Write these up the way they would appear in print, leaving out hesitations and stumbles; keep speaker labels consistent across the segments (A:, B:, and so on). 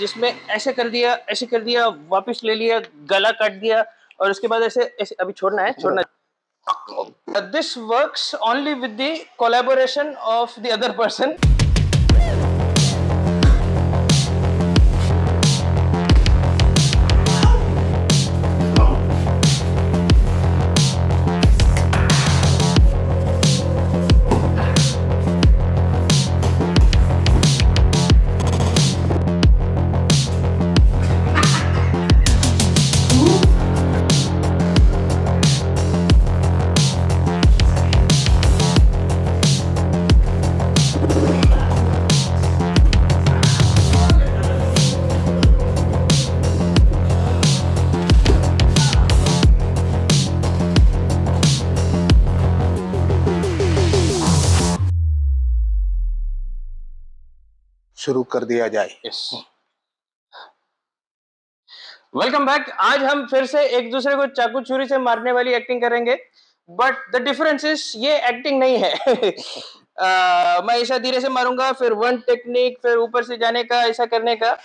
A: जिसमें ऐसे कर दिया, वापस ले लिया, गला काट दिया और उसके बाद ऐसे ऐसे अभी छोड़ना है, छोड़ना है। This works only with the collaboration of the other person.
B: शुरू कर दिया जाए।
A: Welcome back. आज हम फिर से एक दूसरे को चाकू छुरी से मारने वाली एक्टिंग करेंगे, बट द डिफरेंस इज ये एक्टिंग नहीं है। मैं ऐसा धीरे से मारूंगा, फिर वन टेक्निक, फिर ऊपर से जाने का, ऐसा करने का।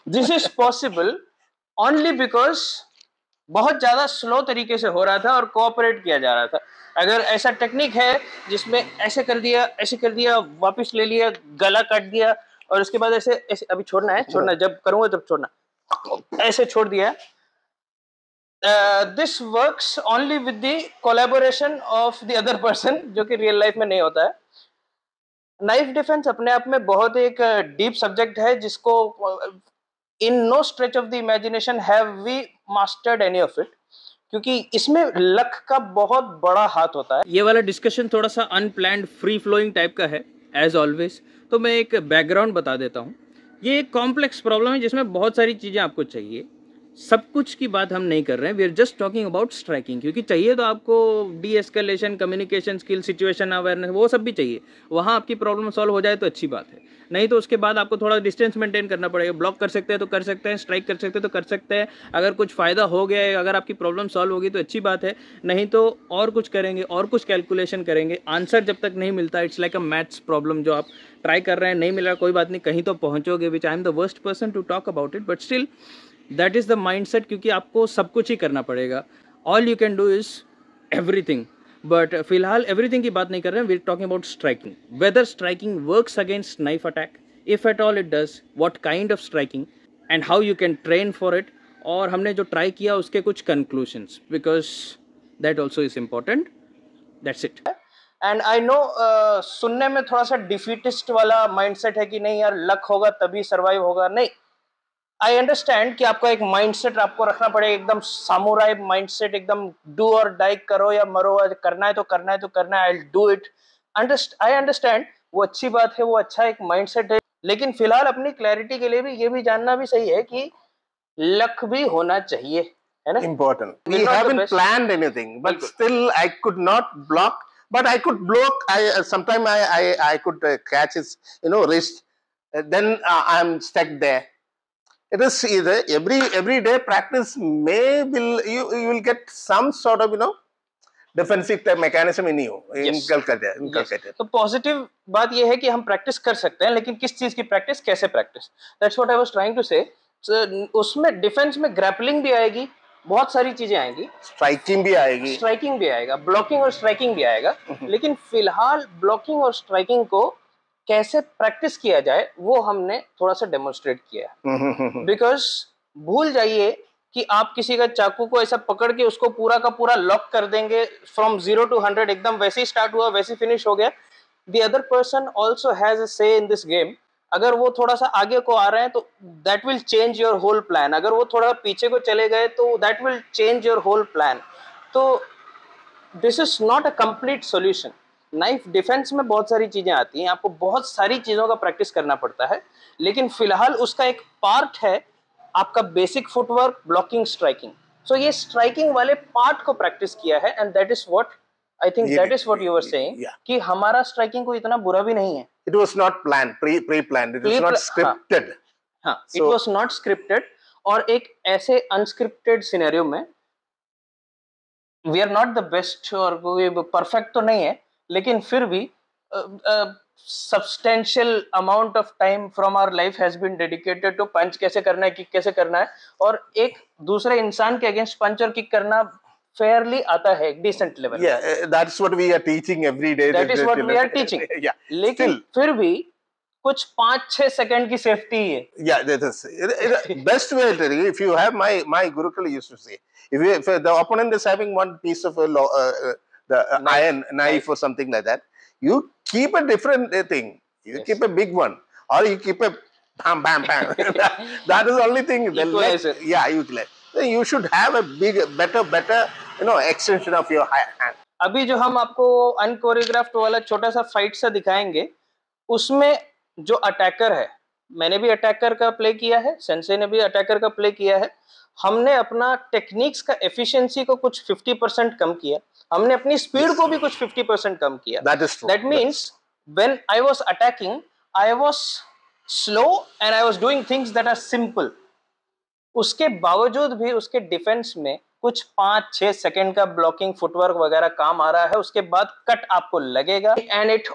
A: This is possible only because बहुत ज्यादा स्लो तरीके से हो रहा था और कोऑपरेट किया जा रहा था। अगर ऐसा टेक्निक है जिसमें ऐसे कर दिया, वापस ले लिया, गला काट दिया और उसके बाद ऐसे ऐसे अभी छोड़ना है, छोड़ना, जब करूंगा तब छोड़ना, ऐसे छोड़ दिया। This works only with the collaboration of the other person, जो कि रियल लाइफ में नहीं होता है। नाइफ डिफेंस अपने आप में बहुत एक डीप सब्जेक्ट है, जिसको in no stretch of the imagination have we mastered any of it, क्योंकि इसमें लक का बहुत बड़ा हाथ होता है। ये वाला डिस्कशन थोड़ा सा अनप्लैन्ड, फ्री फ्लोइंग टाइप का है एज ऑलवेज। तो मैं एक बैकग्राउंड बता देता हूँ। ये एक कॉम्प्लेक्स प्रॉब्लम है जिसमें बहुत सारी चीज़ें आपको चाहिए। सब कुछ की बात हम नहीं कर रहे हैं, we are just talking about striking, क्योंकि चाहिए तो आपको de escalation, communication skill, situation awareness, वो सब भी चाहिए। वहाँ आपकी प्रॉब्लम सॉल्व हो जाए तो अच्छी बात है, नहीं तो उसके बाद आपको थोड़ा डिस्टेंस मेंटेन करना पड़ेगा। ब्लॉक कर सकते हैं तो कर सकते हैं, स्ट्राइक कर सकते हैं तो कर सकते हैं। अगर कुछ फ़ायदा हो गया है, अगर आपकी प्रॉब्लम सॉल्व होगी तो अच्छी बात है, नहीं तो और कुछ करेंगे, और कुछ कैलकुलेशन करेंगे। आंसर जब तक नहीं मिलता, it's like a maths problem, जो आप ट्राई कर रहे हैं, नहीं मिल रहा, कोई बात नहीं, कहीं तो पहुँचोगे, which I am the worst person to talk about it, but still that is the mindset, क्योंकि आपको सब कुछ ही करना पड़ेगा। All you can do is everything, but फिलहाल एवरीथिंग की बात नहीं कर रहे हैं, we are talking about striking. Whether striking works against knife attack, if at all it does, what kind of striking and how you can train for it, और हमने जो ट्राई किया उसके कुछ conclusions, because that also is important. That's it. And I know सुनने में थोड़ा सा डिफीटिस्ट वाला माइंडसेट है कि नहीं यार, लक होगा तभी सर्वाइव होगा। नहीं, आई अंडरस्टैंड कि आपका एक माइंडसेट आपको रखना पड़ेगा, एकदम सामुराई माइंडसेट, एकदम डू और डाई, करो या मरो, करना है तो करना है तो करना है, I will do it. I understand, वो अच्छी बात है, वो अच्छा एक माइंडसेट है, लेकिन फिलहाल अपनी क्लैरिटी के लिए भी ये भी जानना भी सही है कि लक भी होना चाहिए, है ना?
B: Important. We haven't planned anything, but still I could not block. But I could block. Sometime I could catch his wrist. Then I'm stuck there. It is either every day practice you will get some sort of defensive type mechanism in you.
A: Inculcated. तो positive बात यह है कि हम practice कर सकते हैं, लेकिन किस चीज की प्रैक्टिस, कैसे practice, that's what I was trying to say. उसमें डिफेंस में ग्रैपलिंग भी आएगी, बहुत सारी चीजें आएंगी, स्ट्राइकिंग भी आएगा, ब्लॉकिंग और स्ट्राइकिंग भी आएगा। लेकिन फिलहाल ब्लॉकिंग और स्ट्राइकिंग को कैसे प्रैक्टिस किया जाए वो हमने थोड़ा सा डेमोन्स्ट्रेट किया है। बिकॉज भूल जाइए कि आप किसी का चाकू को ऐसा पकड़ के उसको पूरा का पूरा लॉक कर देंगे, फ्रॉम 0 to 100 एकदम वैसे ही स्टार्ट हुआ वैसे फिनिश हो गया। The other person also has a से इन दिस गेम। अगर वो थोड़ा सा आगे को आ रहे हैं तो that will change your whole plan, अगर वो थोड़ा पीछे को चले गए तो that will change your whole plan. तो this is not a complete solution. Knife defence में बहुत सारी चीजें आती हैं, आपको बहुत सारी चीजों का प्रैक्टिस करना पड़ता है, लेकिन फिलहाल उसका एक पार्ट है आपका बेसिक फुटवर्क, ब्लॉकिंग, स्ट्राइकिंग। सो ये स्ट्राइकिंग वाले पार्ट को प्रैक्टिस किया है, and that is what I think, that is what you were saying, कि हमारा स्ट्राइकिंग को इतना बुरा भी नहीं है।
B: It was not planned, pre-planned. It was not scripted.
A: हाँ, it was not scripted. और एक ऐसे unscripted सिनेरियो में we are not the best, और परफेक्ट तो नहीं है, लेकिन फिर भी substantial amount of time from our life has been dedicated to पंच कैसे करना है, किक कैसे करना है, और एक दूसरे इंसान के अगेंस्ट पंच और किक करना fairly आता है decent level.
B: Yeah, that's what we are teaching every day.
A: That is what we are teaching.
B: Yeah.
A: लेकिन फिर भी कुछ 5-6 सेकंड की सेफ्टी है.
B: Yeah, that is best way. If you have my Gurukul used to say, if the opponent is having one piece of the iron knife or something like that, you keep a different thing. You keep a big one, or you keep a bam bam bam. That is the only thing.
A: Equalizer.
B: Yeah, you should have a big, better, extension of your hand.
A: अभी जो हम आपको अनकोरियोग्राफ्ड वाला छोटा सा fight सा दिखाएंगे, उसमें जो अटैकर है, मैंने भी अटैकर का प्ले किया है, सेंसे ने भी अटैकर का प्ले किया है. हमने अपना टेक्निक्स का एफिशिएंसी को कुछ 50% कम किया, हमने अपनी स्पीड को भी कुछ 50% कम किया.
B: That is true.
A: That means when I was attacking, I was slow and I was doing things that are simple. उसके बावजूद भी उसके डिफेंस में कुछ 5-6 सेकंड का ब्लॉकिंग फुटवर्क वगैरह काम आ रहा है. उसके बाद कट आपको लगेगा, and it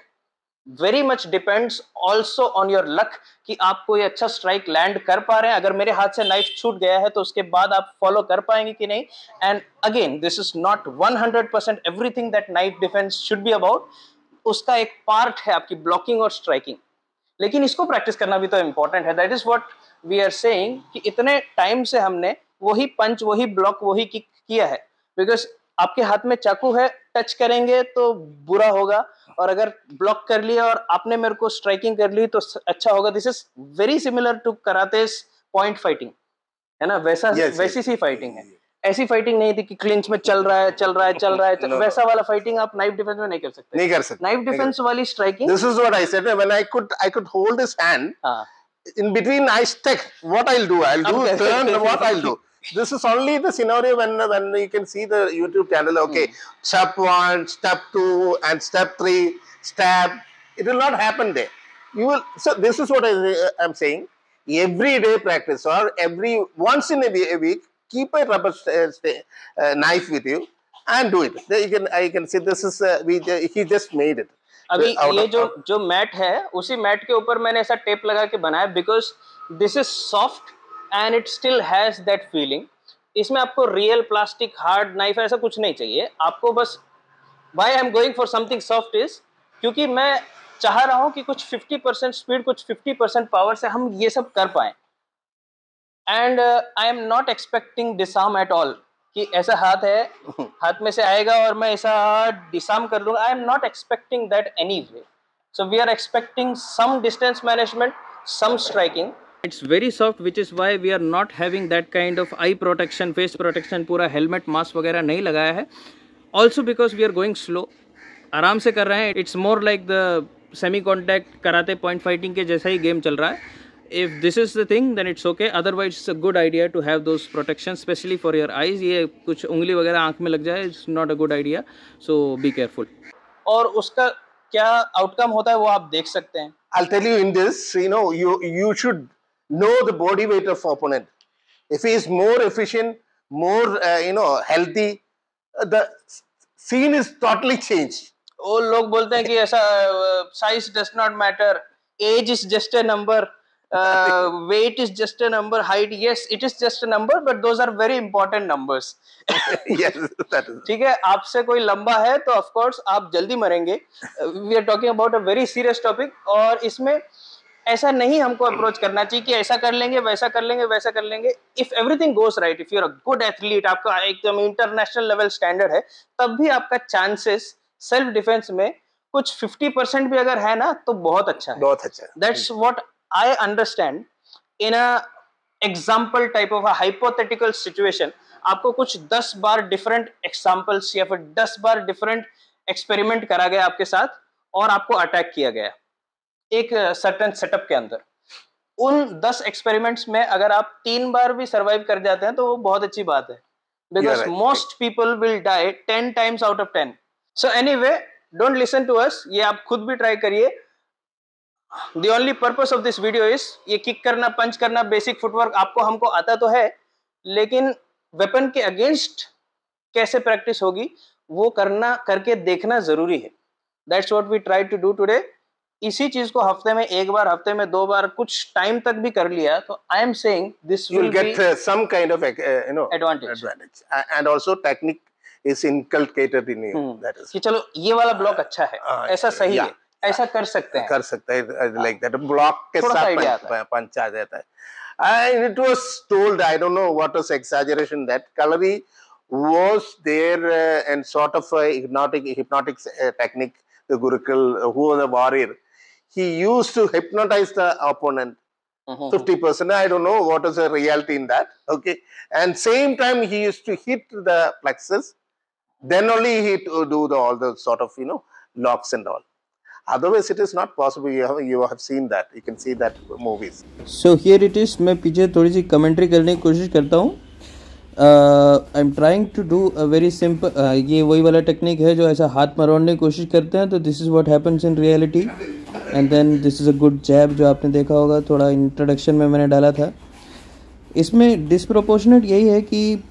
A: very much depends also on your luck कि आप कोई अच्छा स्ट्राइक लैंड कर पा रहे हैं. अगर मेरे हाथ से नाइफ छूट गया है तो उसके बाद आप फॉलो कर पाएंगे कि नहीं. And again this is not 100% everything that knife defence should be about. उसका एक पार्ट है आपकी ब्लॉकिंग और स्ट्राइकिंग, लेकिन इसको प्रैक्टिस करना भी तो इम्पोर्टेंट है. That is what we are saying कि इतने टाइम से हमने वही पंच, वही ब्लॉक, वही किक किया है. बिकॉज आपके हाथ में चाकू है, टच करेंगे तो बुरा होगा, और अगर ब्लॉक कर लिया और आपने मेरे को स्ट्राइकिंग कर ली तो अच्छा होगा. This is very similar to karate's point fighting, है ना. वैसी सी फाइटिंग है. ऐसी फाइटिंग नहीं थी कि क्लिंच में चल रहा है. वैसा वाला फाइटिंग आप नाइफ डिफेंस में नहीं कर सकते. नाइफ डिफेंस वाली striking,
B: this is what I said when I could hold his hand, in between I stuck. What I'll do turn. What I'll do. This is only the scenario when you can see the YouTube channel. Okay, step 1, step 2, and step 3. Stab. It will not happen there. You will. So this is what I'm saying. Everyday practice, or once in a week, keep a rubber knife with you and do it. I can see this is he just made it.
A: अभी ये जो mat है, उसी mat के ऊपर मैंने ऐसा tape लगा के बनाया, because this is soft and it still has that feeling. इसमें आपको रियल प्लास्टिक हार्ड नाइफ ऐसा कुछ नहीं चाहिए. आपको बस why I am going for something soft is क्योंकि मैं चाह रहा हूं कि कुछ 50% स्पीड, कुछ 50% पावर से हम ये सब कर पाए. And I am not expecting disarm at all कि ऐसा हाथ है, हाथ में से आएगा और मैं ऐसा डिसआर्म कर दूंगा. I am not expecting that anyway. So we are expecting some distance management, some striking. It's very soft, which is why we are not having that kind of eye protection, face protection, पूरा helmet mask वगैरह नहीं लगाया है. Also because we are going slow, आराम से कर रहे हैं. It's more like the semi contact karate point fighting के जैसा ही गेम चल रहा है. If this is the thing, then it's okay. Otherwise, it's a good idea to have those protections, especially for your eyes. ये कुछ उंगली वगैरह आंख में लग जाए, it's not a good idea. So be careful. और उसका क्या आउटकम होता है वो आप देख सकते हैं.
B: I'll tell you in this, you should know the body weight of opponent. If he is more efficient, more healthy, the scene is totally changed.
A: वो लोग बोलते हैं कि ऐसा size does not matter, age is just a number. Weight is just a number, height, yes, it is just a number, but those are very important numbers.
B: Yes, that is.
A: ठीक है, आपसे कोई लंबा है तो of course आप जल्दी मरेंगे. We are talking about a very serious topic, और इसमें ऐसा नहीं हमको अप्रोच करना चाहिए कि ऐसा कर लेंगे, वैसा कर लेंगे, वैसा कर लेंगे. If everything goes right, if you are a good athlete, आपका एकदम इंटरनेशनल लेवल स्टैंडर्ड है, तब भी आपका चांसेस सेल्फ डिफेंस में कुछ 50% भी अगर है ना तो बहुत अच्छा है.
B: बहुत अच्छा.
A: That's what I understand. In a example type of a hypothetical situation, आपको कुछ 10 बार different examples या फिर 10 बार different experiment करा गया आपके साथ और आपको अटैक किया गया एक certain setup के अंदर. उन 10 experiments में अगर आप 3 बार भी survive कर जाते हैं तो वो बहुत अच्छी बात है. Because most people will die 10 times out of 10. So anyway, don't listen to us. ये आप खुद भी try करिए. The only purpose of this video is ये किक करना, पंच करना, बेसिक फुटवर्क आपको हमको आता तो है, लेकिन वेपन के अगेंस्ट कैसे प्रैक्टिस होगी वो करके देखना जरूरी है. That's what we tried to do today. इसी चीज को हफ्ते में एक बार, हफ्ते में 2 बार, कुछ टाइम तक भी कर लिया, तो आई am saying this will
B: get some kind of
A: advantage.
B: And also technique is inculcated in you. That is
A: कि चलो ये वाला ब्लॉक अच्छा है, ऐसा सही है, ऐसा कर सकते
B: हैं, like that block के साथ पंच आ जाता है. And it was told, I don't know what was exaggeration, that Kalari was there and sort of a hypnotic technique, the Gurukul, who was a warrior, he used to hypnotize the opponent 50%. I don't know what is the reality in that. Okay, and same time he used to hit the plexus, then only he do all the sort of locks and all. Otherwise it is not possible. You have seen that, you can see that movies.
C: So here it is. मैं पीछे थोड़ी सी commentary करने की कोशिश करता हूँ. I am trying to do a very simple, ये वही वाला टेक्निक है जो ऐसा हाथ मरोड़ने की कोशिश करते हैं, तो this is what happens in reality. And then this is a good jab जो आपने देखा होगा, थोड़ा इंट्रोडक्शन में मैंने डाला था. इसमें डिसप्रोपोर्शनेट यही है कि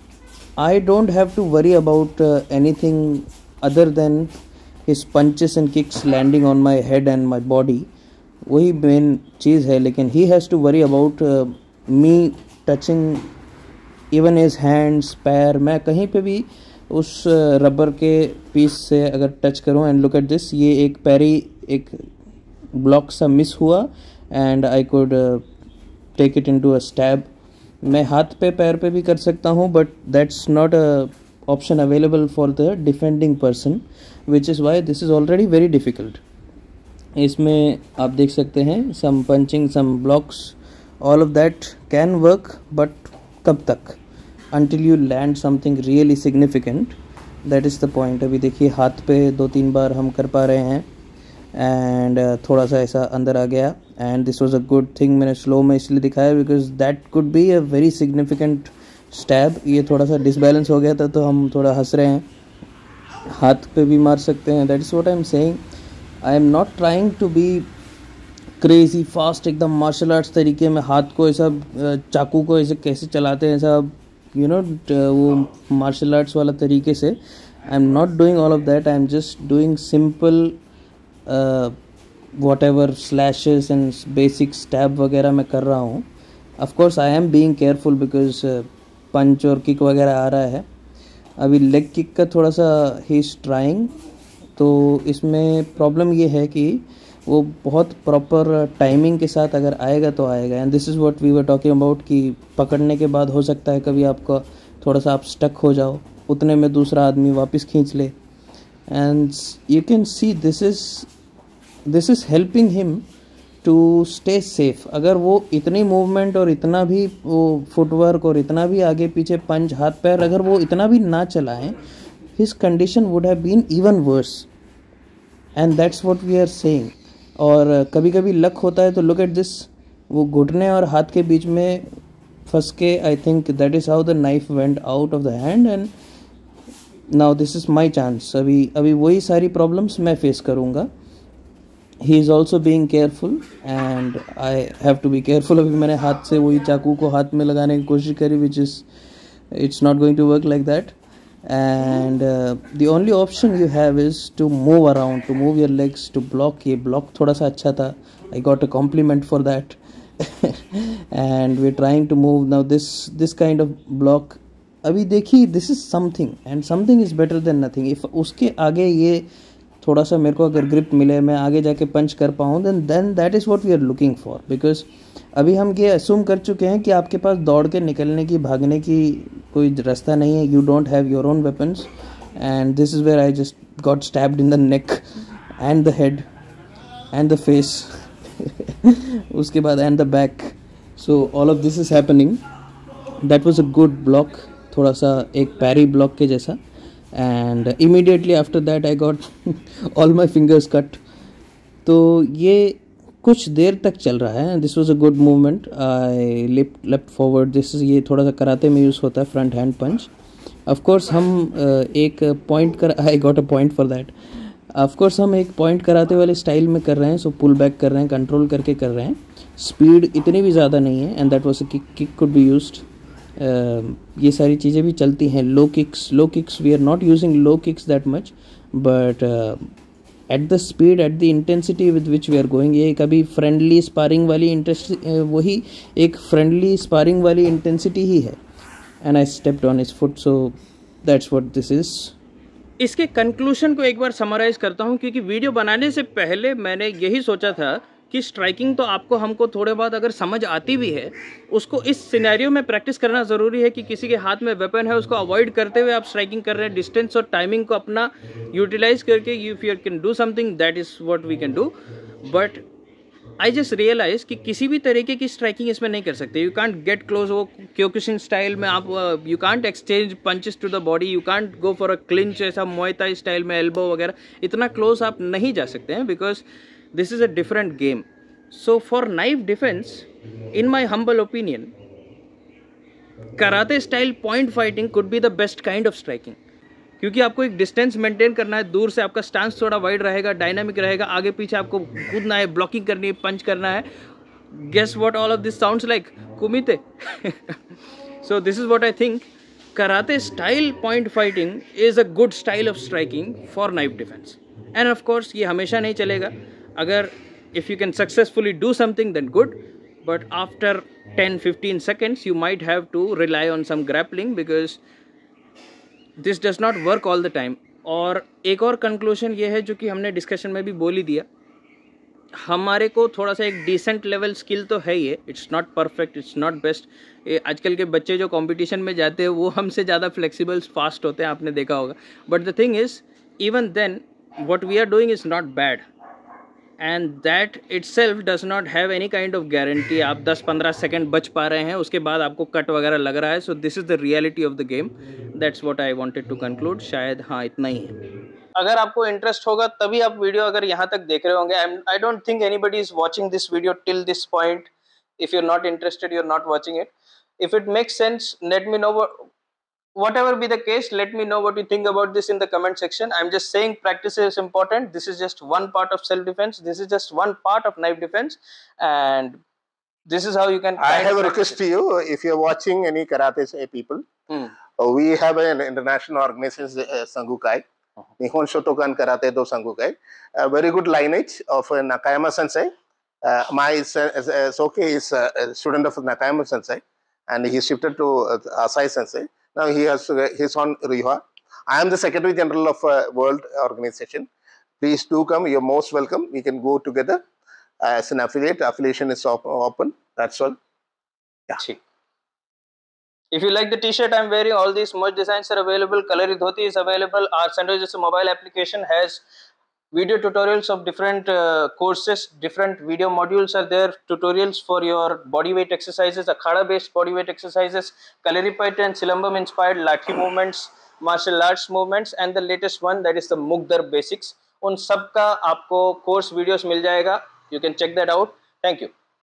C: I don't have to worry about anything other than his punches and kicks landing on my head and my body. वही मेन चीज़ है. लेकिन he has to worry about me touching even his hands, पैर. मैं कहीं पे भी उस रबर के पीस से अगर टच करूं, एंड लुक एट दिस, ये एक पैरी एक ब्लॉक सा मिस हुआ and I could take it into a stab. मैं हाथ पे पैर पे भी कर सकता हूं, but that's not a option available for the defending person, which is why this is already very difficult. इसमें आप देख सकते हैं some punching, some blocks, all of that can work, but कब तक, until you land something really significant. that is the point. अभी देखिए हाथ पे 2-3 बार हम कर पा रहे हैं एंड थोड़ा सा ऐसा अंदर आ गया, and this was a good thing. मैंने स्लो में इसलिए दिखाया because that could be a very significant stab. ये थोड़ा सा डिसबैलेंस हो गया था तो हम थोड़ा हंस रहे हैं. हाथ पे भी मार सकते हैं. That is what I am saying. I am not trying to be crazy fast, एकदम मार्शल आर्ट्स तरीके में हाथ को ऐसा, चाकू को ऐसे कैसे चलाते हैं ऐसा, वो मार्शल आर्ट्स वाला तरीके से. I am not doing all of that. I am just doing simple whatever slashes and basic stab वगैरह मैं कर रहा हूँ. Of course I am being careful because punch और किक वगैरह आ रहा है. अभी लेग किक का थोड़ा सा ही इज़ ट्राइंग, तो इसमें प्रॉब्लम ये है कि वो बहुत प्रॉपर टाइमिंग के साथ अगर आएगा तो आएगा. And this is what we were talking about कि पकड़ने के बाद हो सकता है कभी आपका थोड़ा सा आप स्टक हो जाओ, उतने में दूसरा आदमी वापस खींच ले. And you can see this is helping him to stay safe. अगर वो इतनी मूवमेंट और इतना भी वो फुटवर्क और इतना भी आगे पीछे पंच हाथ पैर अगर वो इतना भी ना चलाएं, his condition would have been even worse. And that's what we are saying. और कभी कभी लक होता है तो लुक एट दिस, वो घुटने और हाथ के बीच में फंस के, I think that is how the knife went out of the hand. And now this is my chance. अभी वही सारी प्रॉब्लम्स मैं फेस करूँगा. He is also being careful and I have to be careful. अभी मैंने हाथ से वही चाकू को हाथ में लगाने की कोशिश करी, which is it's not going to work like that. And the only option you have is to move around, to move your legs, to block. ये block थोड़ा सा अच्छा था. I got a compliment for that. And we're trying to move now. This kind of block. अभी देखिए, this is something and something is better than nothing. If उसके आगे ये थोड़ा सा मेरे को अगर ग्रिप मिले, मैं आगे जाके पंच कर पाऊँ, then that is what we are looking for. Because अभी हम ये असूम कर चुके हैं कि आपके पास दौड़ के निकलने की, भागने की कोई रास्ता नहीं है. You don't have your own weapons. And this is where I just got stabbed in the neck and the head and the face. उसके बाद and the back. So all of this is happening. That was a good block, थोड़ा सा एक parry block के जैसा. And immediately after that I got all my fingers cut. तो ये कुछ देर तक चल रहा है. This was a good movement. I left forward. This ये थोड़ा सा कराते में यूज़ होता है, फ्रंट हैंड पंच. ऑफकोर्स हम एक पॉइंट कर, I got a point for that. Of course हम एक पॉइंट कराते वाले स्टाइल में कर रहे हैं. सो पुल बैक कर रहे हैं, कंट्रोल करके कर रहे हैं. स्पीड इतनी भी ज़्यादा नहीं है. And that was a kick could be used. ये सारी चीज़ें भी चलती हैं. Low kicks we are not using low kicks that much, but at the speed, at the intensity with which we are going, ये कभी फ्रेंडली स्पारिंग वाली वही एक फ्रेंडली स्पारिंग वाली इंटेंसिटी ही है. And I stepped on his foot, so that's what this is.
A: इसके conclusion को एक बार समराइज करता हूँ, क्योंकि वीडियो बनाने से पहले मैंने यही सोचा था कि स्ट्राइकिंग तो आपको हमको थोड़े बहुत अगर समझ आती भी है, उसको इस सिनेरियो में प्रैक्टिस करना ज़रूरी है कि किसी के हाथ में वेपन है उसको अवॉइड करते हुए आप स्ट्राइकिंग कर रहे हैं. डिस्टेंस और टाइमिंग को अपना यूटिलाइज करके if you can do something, that is what we can do. But I just realise कि किसी भी तरीके की स्ट्राइकिंग इसमें नहीं कर सकते. You can't get close. वो क्योकुशिन स्टाइल में आप you can't exchange punches to the body, you can't go for a clinch, ऐसा मुay thai स्टाइल में एल्बो वगैरह इतना क्लोज आप नहीं जा सकते हैं, because this is a different game. So for knife defense, in my humble opinion, karate style point fighting could be the best kind of striking. क्योंकि आपको एक डिस्टेंस मेंटेन करना है, दूर से आपका स्टांस थोड़ा वाइड रहेगा, डायनामिक रहेगा, आगे पीछे आपको कूदना है, ब्लॉकिंग करनी है, पंच करना है. Guess what all of this sounds like? Kumite. So this is what I think. Karate style point fighting is a good style of striking for knife defense. And of course ये हमेशा नहीं चलेगा. अगर if you can successfully do something, then good, but after 10-15 seconds you might have to rely on some grappling, because this does not work all the time. और एक और conclusion ये है जो कि हमने डिस्कशन में भी बोल ही दिया, हमारे को थोड़ा सा एक डिसेंट लेवल स्किल तो है ही, it's not perfect, it's not best. आजकल के बच्चे जो कंपटीशन में जाते हैं वो हमसे ज़्यादा फ्लेक्सिबल फास्ट होते हैं, आपने देखा होगा. But the thing is, even then what we are doing is not bad, and that itself does not have any kind of guarantee. आप 10-15 सेकेंड बच पा रहे हैं, उसके बाद आपको कट वगैरह लग रहा है. So this is the reality of the game. That's what I wanted to conclude. शायद हाँ इतना ही है. अगर आपको इंटरेस्ट होगा तभी आप वीडियो अगर यहाँ तक देख रहे होंगे. I don't think anybody is watching this video till this point. If you are not interested, you are not watching it. If it makes sense, let me know. Whatever be the case, let me know what you think about this in the comment section. I'm just saying practice is important. This is just one part of self-defense. This is just one part of knife defense, and this is how you can.
B: I have a request to you. If you're watching any karate people, we have an international organization, Sangukai, Nihon Shotokan Karate Do Sangukai. A very good lineage of Nakayama Sensei. My Soke is a student of Nakayama Sensei, and he shifted to Asai Sensei. Now he's on Riha. I am the Secretary General of World Organization. Please do come. You're most welcome. We can go together as an affiliate. Affiliation is open. That's all. Yeah.
A: If you like the t-shirt I'm wearing, all these merch designs are available. Kalari Dhoti is available. Our Sandwiches mobile application has video tutorials of different courses. Different video modules are there. Tutorials for your bodyweight exercises, akhada based bodyweight exercises, Kalaripayattu and Silambam inspired lathi movements, martial arts movements, and the latest one, that is the Mugdar basics. उन सब का आपको course videos मिल जाएगा. You can check that out. Thank you.